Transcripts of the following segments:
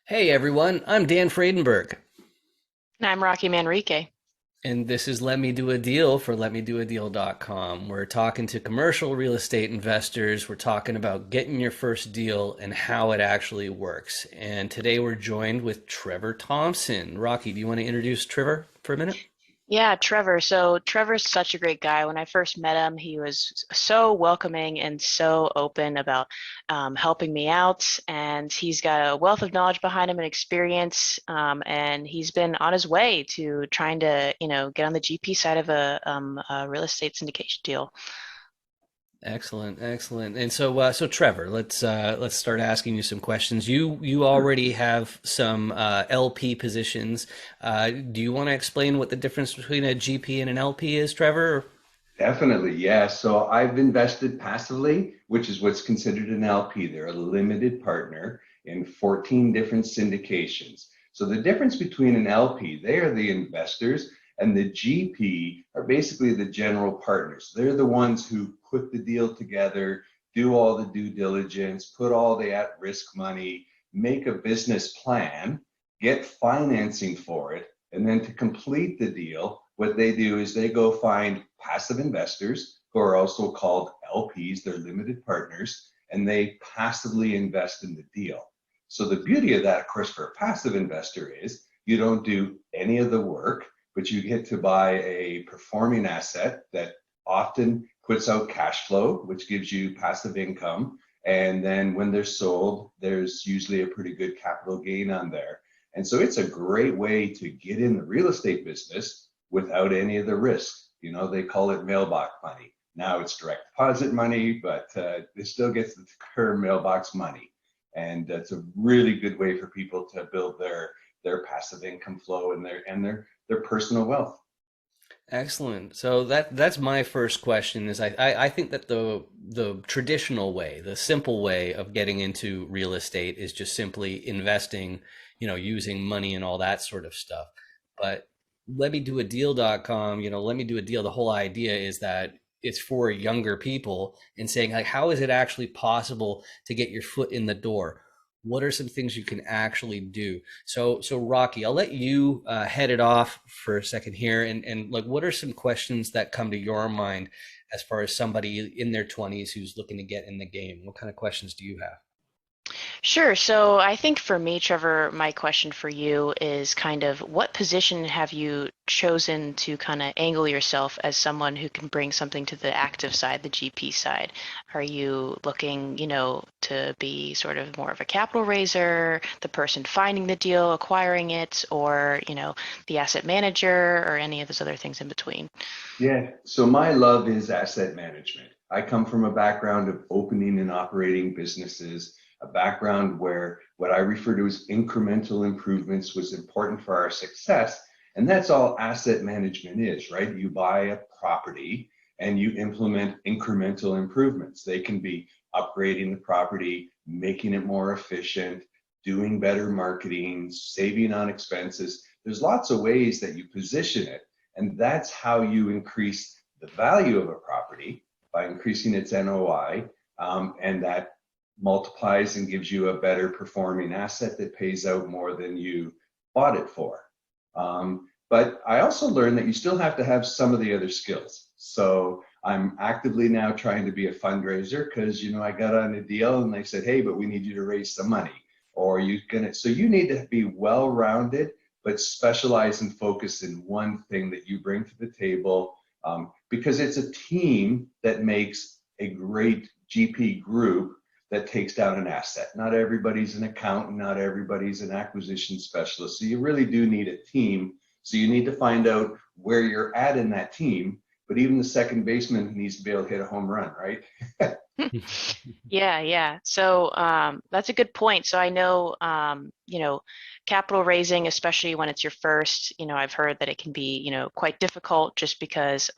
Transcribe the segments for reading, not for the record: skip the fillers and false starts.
Hey everyone, I'm Dan Fradenburgh, And I'm Rocky Manrique. and this is Let Me Do a Deal for lemmedoadeal.com. We're talking to commercial real estate investors. We're talking about getting your first deal and how it actually works. And today we're joined with Trevor Thompson. Rocky, do you want to introduce Trevor for a minute? Yeah, Trevor. So Trevor's such a great guy. When I first met him, he was so welcoming and so open about helping me out. And he's got a wealth of knowledge behind him and experience. And he's been on his way to trying to, get on the GP side of a real estate syndication deal. Excellent, excellent. And so Trevor, let's start asking you some questions. You Sure. already have some LP positions. Do you want to explain what the difference between a GP and an LP is, Trevor? Definitely, yeah. So I've invested passively, which is what's considered an LP. They're a limited partner in 14 different syndications. So the difference between an LP, they are the investors, and the GP are basically the general partners. They're the ones who put the deal together, do all the due diligence, put all the at-risk money, make a business plan, get financing for it, and then to complete the deal, what they do is they go find passive investors who are also called LPs, they're limited partners, and they passively invest in the deal. So the beauty of that, of course, for a passive investor is you don't do any of the work, but you get to buy a performing asset that often puts out cash flow, which gives you passive income. And then when they're sold, there's usually a pretty good capital gain on there. And so it's a great way to get in the real estate business without any of the risk. You know, they call it mailbox money. Now it's direct deposit money, but it still gets the term mailbox money. And it's a really good way for people to build their passive income flow and their personal wealth. Excellent. So that's my first question is I think that the traditional way, the simple way of getting into real estate is just simply investing, using money and all that sort of stuff. But lemmedoadeal.com, let me do a deal. The whole idea is that it's for younger people and saying like how is it actually possible to get your foot in the door? What are some things you can actually do? So Rocky, I'll let you head it off for a second here, and like, what are some questions that come to your mind as far as somebody in their 20s who's looking to get in the game? What kind of questions do you have? Sure. So I think for me, Trevor, my question for you is kind of what position have you chosen to kind of angle yourself as someone who can bring something to the active side, the GP side? Are you looking, to be sort of more of a capital raiser, the person finding the deal, acquiring it, or, the asset manager, or any of those other things in between? Yeah, so my love is asset management. I come from a background of opening and operating businesses, a background where what I refer to as incremental improvements was important for our success. And that's all asset management is, right? You buy a property and you implement incremental improvements. They can be upgrading the property, making it more efficient, doing better marketing, saving on expenses. There's lots of ways that you position it, and that's how you increase the value of a property by increasing its NOI. And that multiplies and gives you a better performing asset that pays out more than you bought it for. But I also learned that you still have to have some of the other skills. So I'm actively now trying to be a fundraiser because, I got on a deal and they said, hey, but we need you to raise some money. Or so you need to be well-rounded but specialize and focus in one thing that you bring to the table, because it's a team that makes a great GP group that takes down an asset. Not everybody's an accountant, not everybody's an acquisition specialist. So you really do need a team. So you need to find out where you're at in that team. But even the second baseman needs to be able to hit a home run, right? Yeah, yeah. So that's a good point. So I know, capital raising, especially when it's your first, I've heard that it can be, quite difficult just because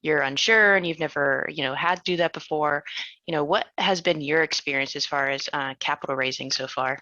you're unsure and you've never, had to do that before. What has been your experience as far as capital raising so far?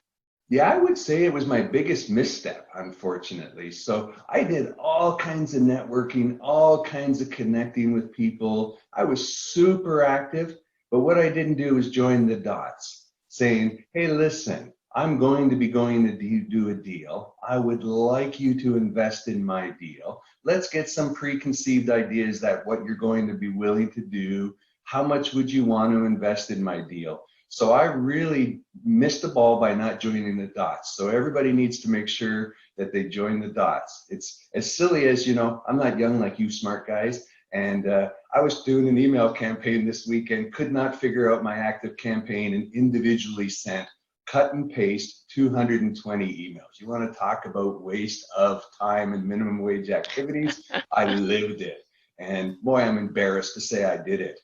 Yeah, I would say it was my biggest misstep, unfortunately. So I did all kinds of networking, all kinds of connecting with people. I was super active, but what I didn't do is join the dots saying, hey, listen, I'm going to be going to do a deal. I would like you to invest in my deal. Let's get some preconceived ideas that what you're going to be willing to do. How much would you want to invest in my deal? So I really missed the ball by not joining the dots. So everybody needs to make sure that they join the dots. It's as silly as, I'm not young like you smart guys. And I was doing an email campaign this weekend, could not figure out my active campaign, and individually sent cut and paste 220 emails. You want to talk about waste of time and minimum wage activities? I lived it. And boy, I'm embarrassed to say I did it.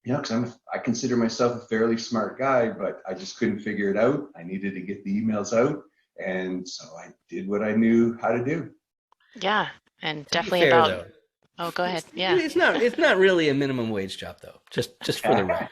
Because I consider myself a fairly smart guy, but I just couldn't figure it out. I needed to get the emails out. And so I did what I knew how to do. Yeah, and To be definitely fair, about. though, Oh, go ahead. Yeah. it's not really a minimum wage job though. Just for the record,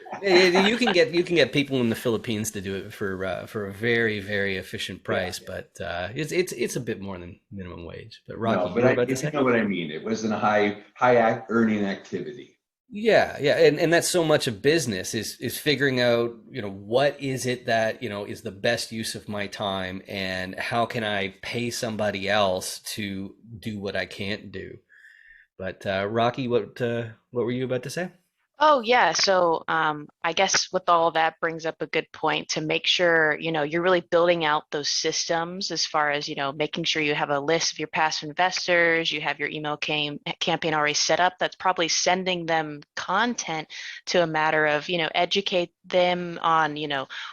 you can get people in the Philippines to do it for a very, very efficient price, but it's a bit more than minimum wage. But Rocky, No, but you were about to if you say? know what I mean, it wasn't a high earning activity. Yeah, yeah, and that's so much of business is figuring out, what is it that, is the best use of my time, and how can I pay somebody else to do what I can't do. But Rocky, what were you about to say? Oh, yeah. So I guess with all that brings up a good point to make sure, you're really building out those systems as far as, making sure you have a list of your past investors, you have your email campaign already set up. That's probably sending them content to a matter of, educate them on,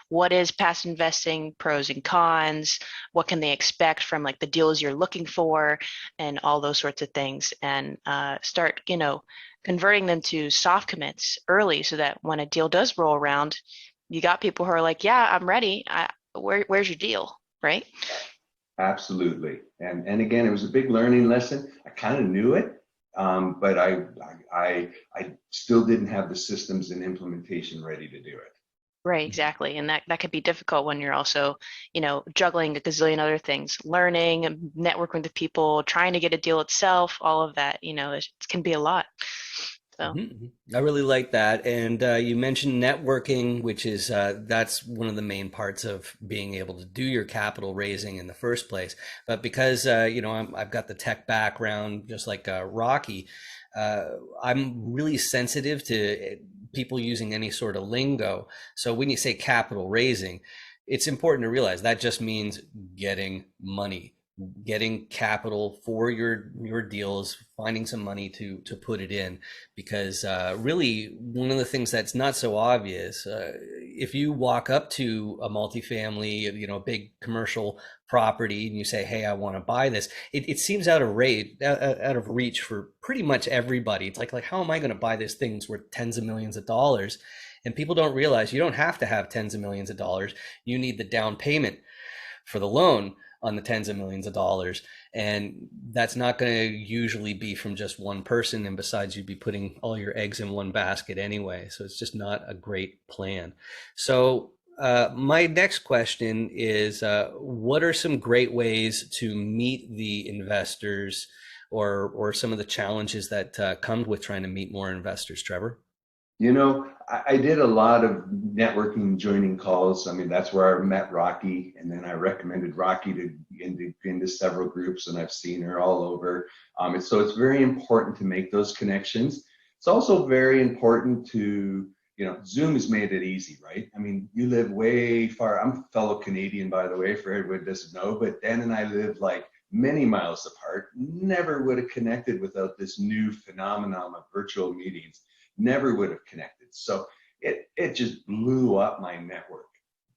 what is past investing, pros and cons, what can they expect from like the deals you're looking for, and all those sorts of things, and start, converting them to soft commits early so that when a deal does roll around, you got people who are like, yeah, I'm ready. Where's your deal? Right? Absolutely. And again, it was a big learning lesson. I kind of knew it, but I still didn't have the systems and implementation ready to do it. Right, exactly. And that could be difficult when you're also, juggling a gazillion other things, learning, networking with people, trying to get a deal itself, all of that, it can be a lot. So, I really like that. And you mentioned networking, which is that's one of the main parts of being able to do your capital raising in the first place. But because I've got the tech background, just like Rocky, I'm really sensitive to people using any sort of lingo. So when you say capital raising, it's important to realize that just means getting money, getting capital for your deals, finding some money to put it in, because really one of the things that's not so obvious, if you walk up to a multifamily, a big commercial property, and you say, hey, I want to buy this, it seems out of reach for pretty much everybody. It's like how am I going to buy this thing that's worth tens of millions of dollars? And people don't realize you don't have to have tens of millions of dollars. You need the down payment for the loan on the tens of millions of dollars. And that's not going to usually be from just one person. And besides, you'd be putting all your eggs in one basket anyway. So it's just not a great plan. So my next question is, what are some great ways to meet the investors, or some of the challenges that come with trying to meet more investors, Trevor? I did a lot of networking, joining calls. I mean, that's where I met Rocky, and then I recommended Rocky to into several groups, and I've seen her all over. So it's very important to make those connections. It's also very important to, Zoom has made it easy, right? I mean, you live way far. I'm a fellow Canadian, by the way, for everybody who doesn't know, but Dan and I live like many miles apart. Never would have connected without this new phenomenon of virtual meetings. Never would have connected. So it just blew up my network.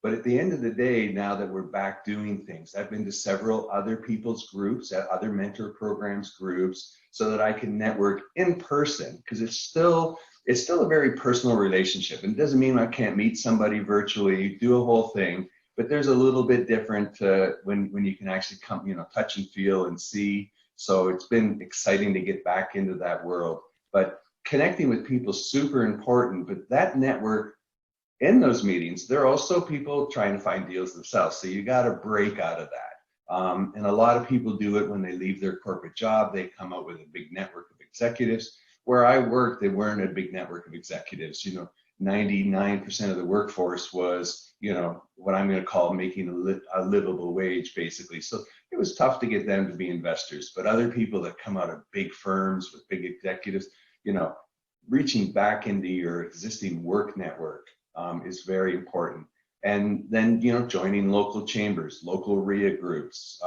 But at the end of the day, now that we're back doing things, I've been to several other people's groups, at other mentor programs groups, so that I can network in person, because it's still a very personal relationship. And it doesn't mean I can't meet somebody virtually, do a whole thing, but there's a little bit different when you can actually come, touch and feel and see. So it's been exciting to get back into that world. But connecting with people is super important, but that network in those meetings, there are also people trying to find deals themselves. So you got to break out of that. And a lot of people do it when they leave their corporate job. They come out with a big network of executives. Where I worked, they weren't a big network of executives. 99% of the workforce was what I'm going to call making a livable wage, basically. So it was tough to get them to be investors. But other people that come out of big firms with big executives, reaching back into your existing work network is very important. And then, joining local chambers, local RIA groups,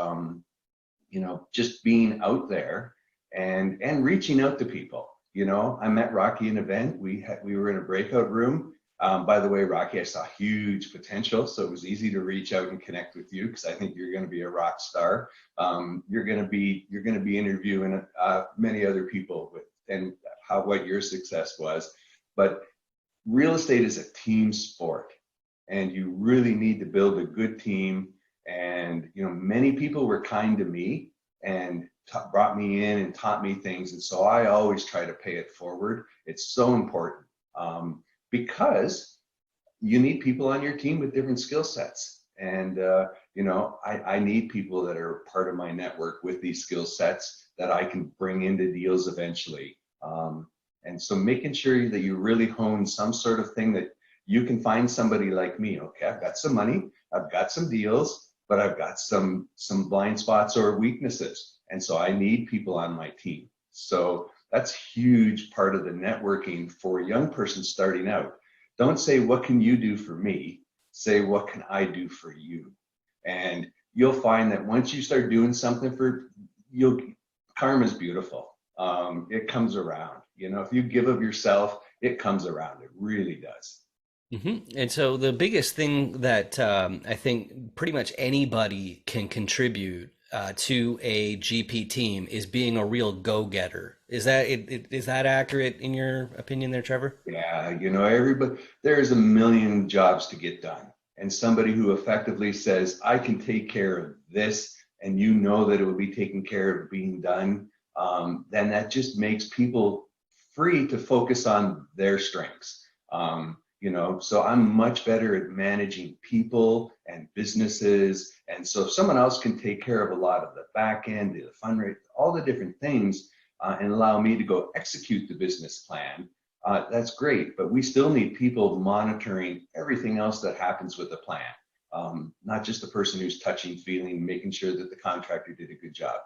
just being out there and reaching out to people. I met Rocky in an event. We were in a breakout room. By the way, Rocky, I saw huge potential, so it was easy to reach out and connect with you because I think you're going to be a rock star. You're going to be interviewing many other people and what your success was. But real estate is a team sport, and you really need to build a good team. And many people were kind to me and brought me in and taught me things, and so I always try to pay it forward. It's so important. Because you need people on your team with different skill sets. And, I need people that are part of my network with these skill sets that I can bring into deals eventually. And so making sure that you really hone some sort of thing that you can find somebody like me. Okay, I've got some money, I've got some deals, but I've got some blind spots or weaknesses. And so I need people on my team. So that's huge part of the networking for a young person starting out. Don't say, what can you do for me? Say, what can I do for you? And you'll find that once you start doing something karma's beautiful. It comes around. If you give of yourself, it comes around. It really does. And so the biggest thing that I think pretty much anybody can contribute to a GP team is being a real go-getter. Is that accurate in your opinion there, Trevor? Yeah, everybody, there's a million jobs to get done. And somebody who effectively says, I can take care of this, and that it will be taken care of being done, then that just makes people free to focus on their strengths. So I'm much better at managing people and businesses. And so if someone else can take care of a lot of the back end, the fundraising, all the different things, and allow me to go execute the business plan, that's great. But we still need people monitoring everything else that happens with the plan, not just the person who's touching, feeling, making sure that the contractor did a good job.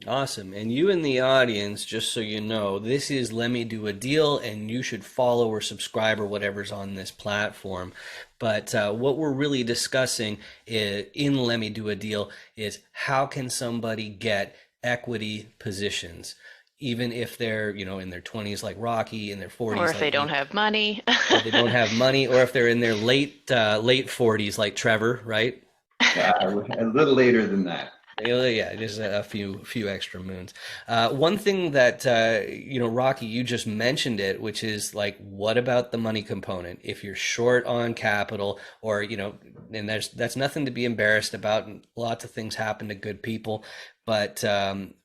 Awesome. And you in the audience, just so you know, this is Let Me Do a Deal, and you should follow or subscribe or whatever's on this platform. But what we're really discussing in Let Me Do a Deal is how can somebody get equity positions, even if they're, in their 20s like Rocky, in their 40s Or if like they don't have money. or they don't have money, or if they're in their late 40s like Trevor, right? A little later than that. Yeah, just a few extra moons. One thing that Rocky, you just mentioned it, which is like, what about the money component? If you're short on capital, or and that's nothing to be embarrassed about. Lots of things happen to good people, but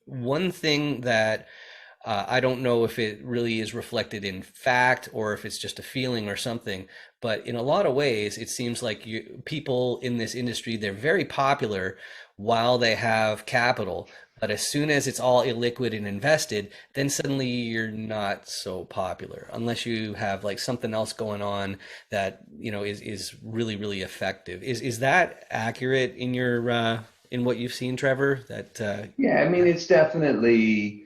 one thing that I don't know if it really is reflected in fact or if it's just a feeling or something, but in a lot of ways, it seems like people in this industry, they're very popular while they have capital. But as soon as it's all illiquid and invested, then suddenly you're not so popular unless you have like something else going on that, is really, really effective. Is that accurate in your in what you've seen, Trevor? Yeah, I mean, it's definitely,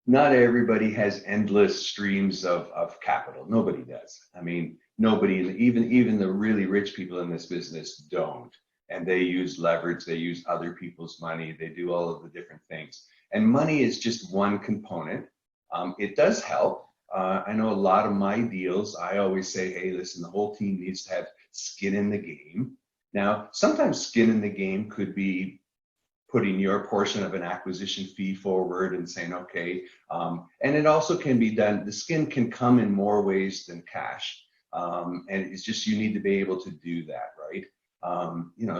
not everybody has endless streams of capital. Nobody does. I mean, nobody, even the really rich people in this business don't. And they use leverage, they use other people's money, they do all of the different things. And money is just one component. It does help. I know a lot of my deals, I always say, hey, listen, the whole team needs to have skin in the game. Now, sometimes skin in the game could be putting your portion of an acquisition fee forward and saying, okay, and it also can be done, the skin can come in more ways than cash. And it's just, you need to be able to do that, right?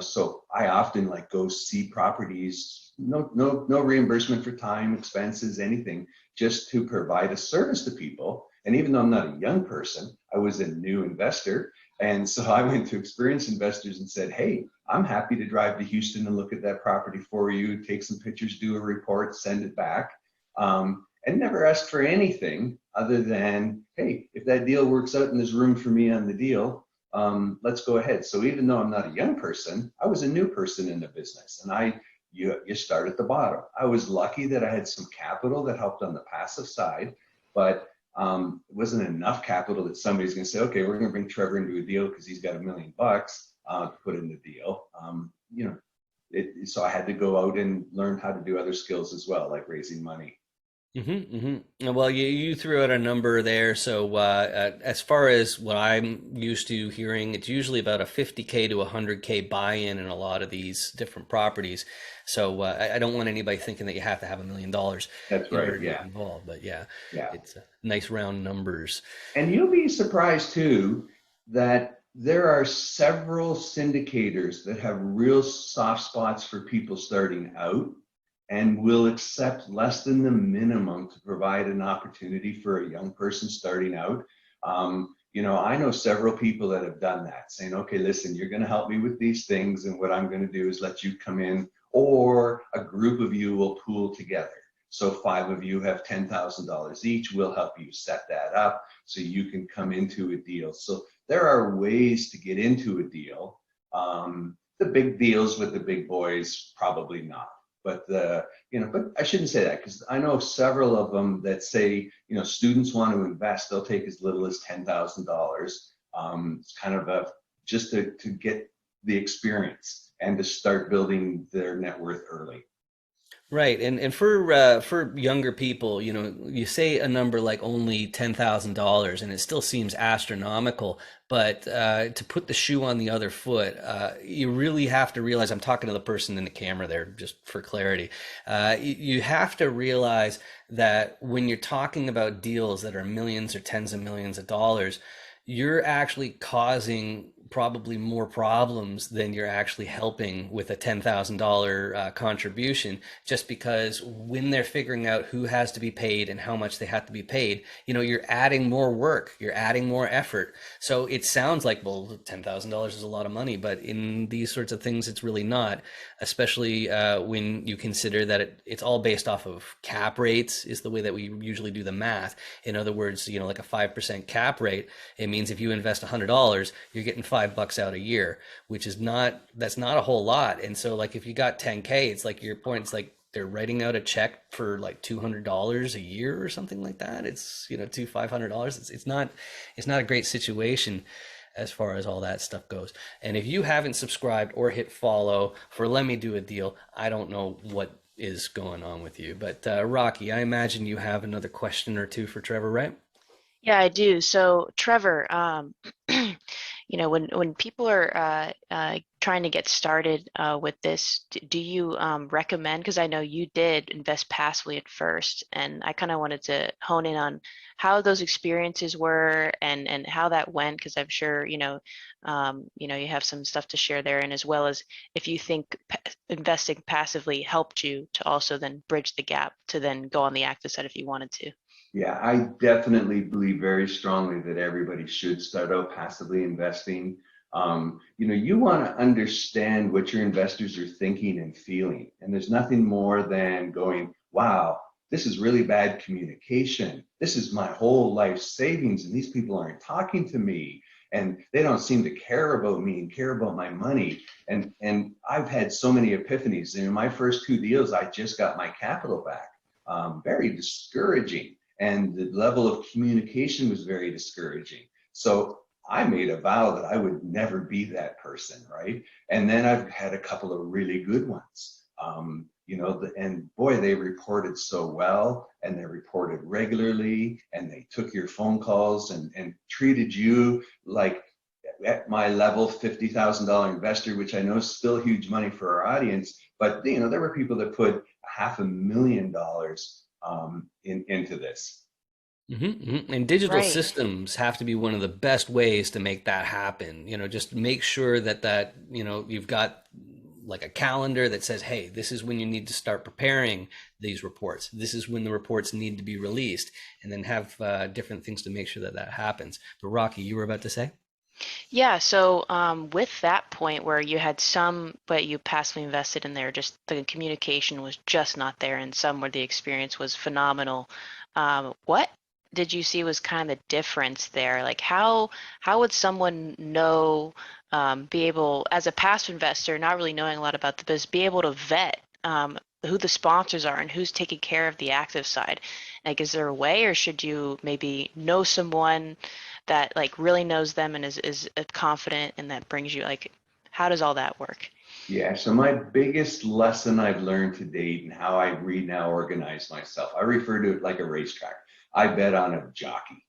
So I often go see properties, no reimbursement for time, expenses, anything, just to provide a service to people. And even though I'm not a young person, I was a new investor. And so I went to experienced investors and said, hey, I'm happy to drive to Houston and look at that property for you, take some pictures, do a report, send it back. And never asked for anything other than, hey, if that deal works out and there's room for me on the deal, let's go ahead. So even though I'm not a young person, I was a new person in the business, and you start at the bottom. I was lucky that I had some capital that helped on the passive side, but it wasn't enough capital that somebody's going to say, okay, we're going to bring Trevor into a deal because he's got $1 million to put in the deal. So I had to go out and learn how to do other skills as well, like raising money. Well, you threw out a number there. So as far as what I'm used to hearing, it's usually about a 50K to 100K buy-in in a lot of these different properties. So I don't want anybody thinking that you have to have $1 million That's in order right. to get Yeah. involved. But yeah, Yeah. it's nice round numbers. And you'll be surprised too that there are several syndicators that have real soft spots for people starting out and will accept less than the minimum to provide an opportunity for a young person starting out. I know several people that have done that, saying, okay, listen, you're going to help me with these things, and what I'm going to do is let you come in, or a group of you will pool together. So 5 of you have $10,000 each. We'll help you set that up so you can come into a deal. So there are ways to get into a deal. The big deals with the big boys, probably not. But but I shouldn't say that, because I know several of them that say, students want to invest, they'll take as little as $10,000. It's kind of just to get the experience and to start building their net worth early. Right, and for younger people, you say a number like only $10,000, and it still seems astronomical. But to put the shoe on the other foot, you really have to realize. I'm talking to the person in the camera there, just for clarity. You have to realize that when you're talking about deals that are millions or tens of millions of dollars, you're actually causing probably more problems than you're actually helping with a $10,000 contribution, just because when they're figuring out who has to be paid and how much they have to be paid, you're adding more work, you're adding more effort. So it sounds like, well, $10,000 is a lot of money, but in these sorts of things, it's really not, especially when you consider that it's all based off of cap rates is the way that we usually do the math. In other words, like a 5% cap rate, it means if you invest $100, you're getting $5 out a year, which is that's not a whole lot. And so like if you got 10K, it's like your point, it's like they're writing out a check for like $200 a year or something like that. It's $500. It's not a great situation as far as all that stuff goes. And if you haven't subscribed or hit follow for Let Me Do a Deal, I don't know what is going on with you. But Rocky, I imagine you have another question or two for Trevor, right? Yeah, I do. So, Trevor, when people are trying to get started with this, do you recommend? Because I know you did invest passively at first, and I kind of wanted to hone in on how those experiences were and how that went, because I'm sure you have some stuff to share there, and as well as if you think investing passively helped you to also then bridge the gap to then go on the active side if you wanted to. Yeah, I definitely believe very strongly that everybody should start out passively investing. You want to understand what your investors are thinking and feeling. And there's nothing more than going, wow, this is really bad communication. This is my whole life savings, and these people aren't talking to me. And they don't seem to care about me and care about my money. And I've had so many epiphanies. In my first 2 deals, I just got my capital back. Very discouraging. And the level of communication was very discouraging. So I made a vow that I would never be that person, right? And then I've had a couple of really good ones. And boy, they reported so well, and they reported regularly, and they took your phone calls and treated you like, at my level, $50,000 investor, which I know is still huge money for our audience. But there were people that put $500,000 into this. And digital Right. systems have to be one of the best ways to make that happen. Just make sure that you've got like a calendar that says, hey, this is when you need to start preparing these reports. This is when the reports need to be released, and then have different things to make sure that happens. But Rocky, you were about to say? Yeah, so with that point where you had some, but you passively invested in there, just the communication was just not there, and some where the experience was phenomenal. What did you see was kind of the difference there? Like how would someone know, be able, as a passive investor, not really knowing a lot about the business, be able to vet who the sponsors are and who's taking care of the active side? Like, is there a way, or should you maybe know someone that like really knows them and is confident, and that brings you like, how does all that work? Yeah, so my biggest lesson I've learned to date and how I now organize myself, I refer to it like a racetrack. I bet on a jockey.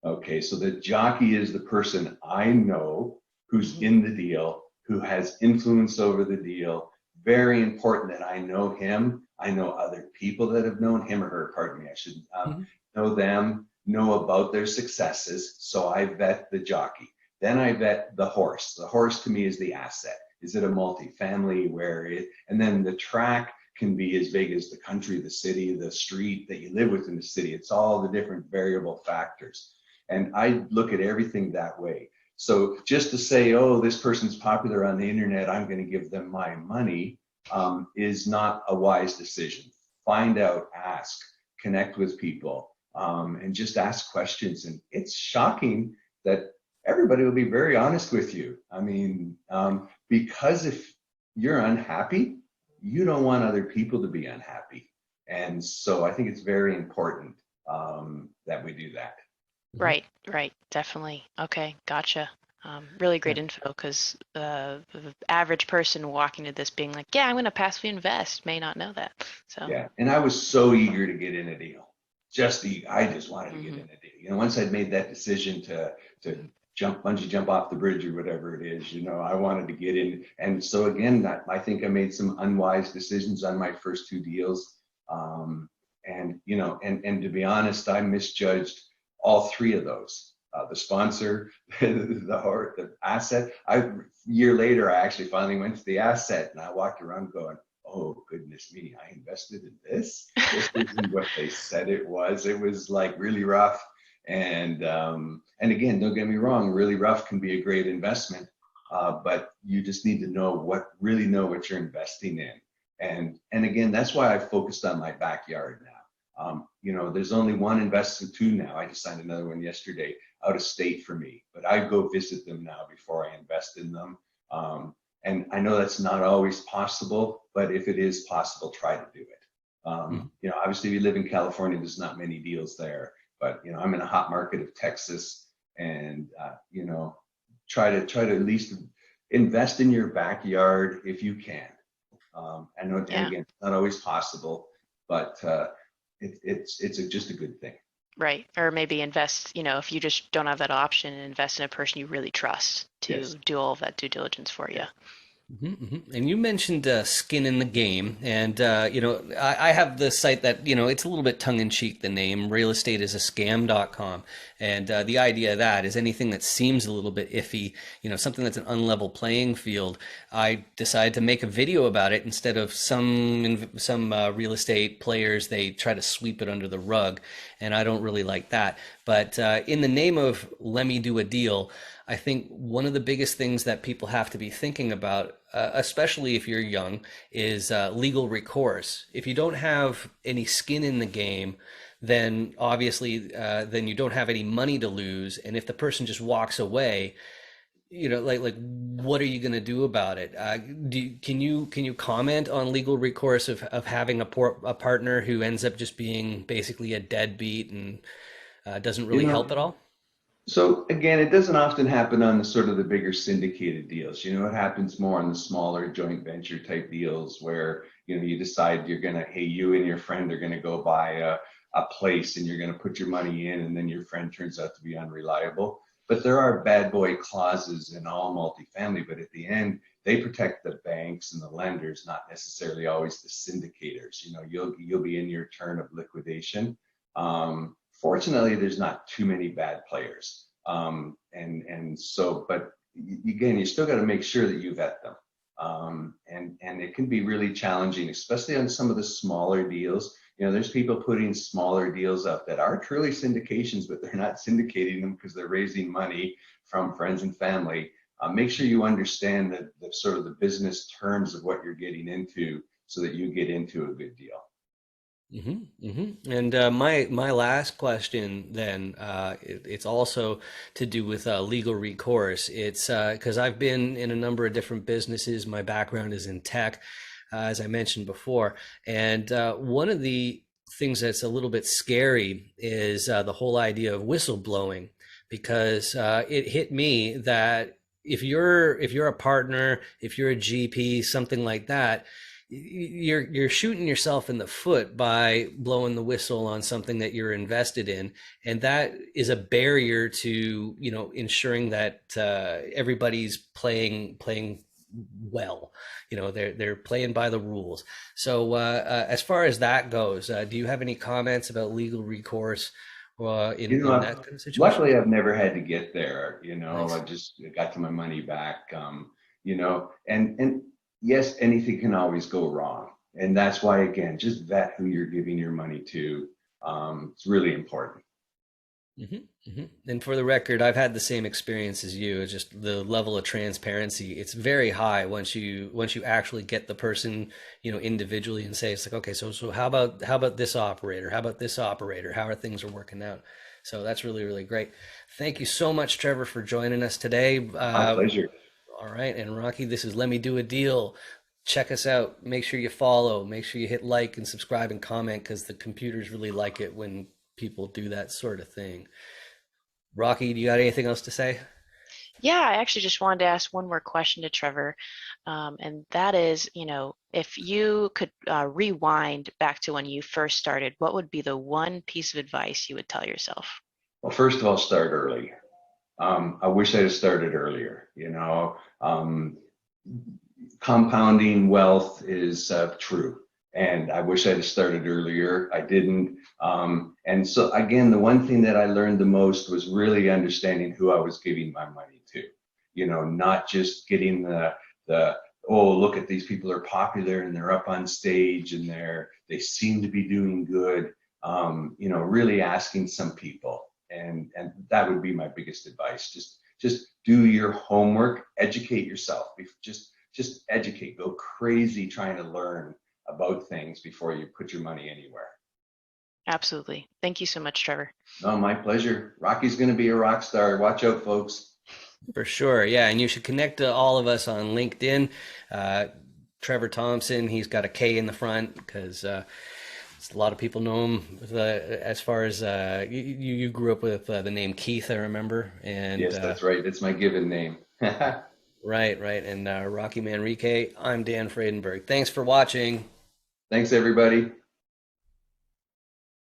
Okay, so the jockey is the person I know who's in the deal, who has influence over the deal. Very important that I know him. I know other people that have known him or her, pardon me. I should Mhm. know them, know about their successes. So I vet the jockey. Then I vet the horse. The horse to me is the asset. Is it a multifamily where it, and then the track can be as big as the country, the city, the street that you live within the city. It's all the different variable factors. And I look at everything that way. So just to say, oh, this person's popular on the internet, I'm going to give them my money, is not a wise decision. Find out, ask, connect with people, and just ask questions. And it's shocking that everybody will be very honest with you. I mean, because if you're unhappy, you don't want other people to be unhappy. And so I think it's very important that we do that. Right, right, definitely. Okay, gotcha. Really Yeah. great info, because the average person walking to this being like, yeah, I'm going to passively invest, may not know that. So, Yeah, and I was so eager to get in a deal. I just wanted to get in mhm. a deal. You know, once I'd made that decision to bungee jump off the bridge or whatever it is, you know, I wanted to get in. And so again, I think I made some unwise decisions on my first two deals. And you know, and to be honest, I misjudged all three of those. The sponsor, the asset. A year later, I actually finally went to the asset, and I walked around going, oh goodness me, I invested in this. This isn't what they said it was. It was like really rough. And again, don't get me wrong, really rough can be a great investment, but you just need to know what you're investing in. And again, that's why I focused on my backyard now. You know, there's only one investment, two now. I just signed another one yesterday out of state for me, but I go visit them now before I invest in them. And I know that's not always possible, but if it is possible, try to do it. Mhm. You know, obviously, if you live in California, there's not many deals there, but you know, I'm in a hot market of Texas, and you know, try to at least invest in your backyard if you can. I know, and Yeah, again, it's not always possible, but it's just a good thing. right. Or maybe invest, if you just don't have that option, invest in a person you really trust to Yes. do all of that due diligence for you. Yeah. And you mentioned skin in the game, and I have the site that it's a little bit tongue in cheek. The name realestateisascam.com, and the idea of that is anything that seems a little bit iffy, something that's an unlevel playing field. I decided to make a video about it instead of some real estate players. They try to sweep it under the rug, and I don't really like that. But in the name of let me do a deal, I think one of the biggest things that people have to be thinking about, especially if you're young, is legal recourse. If you don't have any skin in the game, then obviously, then you don't have any money to lose. And if the person just walks away, like what are you going to do about it? Can you comment on legal recourse of having a partner who ends up just being basically a deadbeat and doesn't You really help know, at all? so again, it doesn't often happen on the sort of the bigger syndicated deals. You know, it happens more on the smaller joint venture type deals where, you know, you decide hey, you and your friend are gonna go buy a place and you're gonna put your money in, and then your friend turns out to be unreliable. But there are bad boy clauses in all multifamily, but at the end, they protect the banks and the lenders, not necessarily always the syndicators. You know, you'll be in your turn of liquidation. Fortunately, there's not too many bad players. And so, but again, you still got to make sure that you vet them. And it can be really challenging, especially on some of the smaller deals. You know, there's people putting smaller deals up that are truly syndications, but they're not syndicating them because they're raising money from friends and family. Make sure you understand the sort of the business terms of what you're getting into so that you get into a good deal. And my last question then, it's also to do with legal recourse. It's because I've been in a number of different businesses. My background is in tech, as I mentioned before, and one of the things that's a little bit scary is the whole idea of whistleblowing, because it hit me that if you're a partner, if you're a GP, something like that, you're shooting yourself in the foot by blowing the whistle on something that you're invested in, and that is a barrier to ensuring that everybody's playing well. They're playing by the rules. So as far as that goes, do you have any comments about legal recourse in that kind of situation? Luckily, I've never had to get there. I Nice. just got to my money back. And yes, anything can always go wrong, and that's why again, just vet who you're giving your money to. It's really important. And for the record, I've had the same experience as you. It's just the level of transparency. It's very high once you actually get the person, individually and say, it's like, okay, so how about this operator? How about this operator? How are things are working out? So that's really, really great. Thank you so much, Trevor, for joining us today. My pleasure. All right, and Rocky, this is Let Me Do a Deal. Check us out. Make sure you follow. Make sure you hit like and subscribe and comment, because the computers really like it when people do that sort of thing. Rocky, do you got anything else to say? Yeah, I actually just wanted to ask one more question to Trevor, and that is, if you could rewind back to when you first started, what would be the one piece of advice you would tell yourself? Well, first of all, start early. I wish I'd have started earlier. Compounding wealth is true. And I wish I'd have started earlier. I didn't. And so, again, the one thing that I learned the most was really understanding who I was giving my money to. Not just getting the oh, look at these people are popular and they're up on stage and they seem to be doing good. Really asking some people, and that would be my biggest advice. Just do your homework, educate yourself. Just educate. Go crazy trying to learn about things before you put your money anywhere. Absolutely. Thank you so much, Trevor. No, my pleasure. Rocky's going to be a rock star. Watch out, folks. For sure. Yeah. And you should connect to all of us on LinkedIn. Uh, Trevor Thompson, he's got a K in the front because a lot of people know him as far as you grew up with the name Keith, I remember. And Yes, that's right. It's my given name. right, right. And Rocky Manrique, I'm Dan Fradenburgh. Thanks for watching. Thanks, everybody.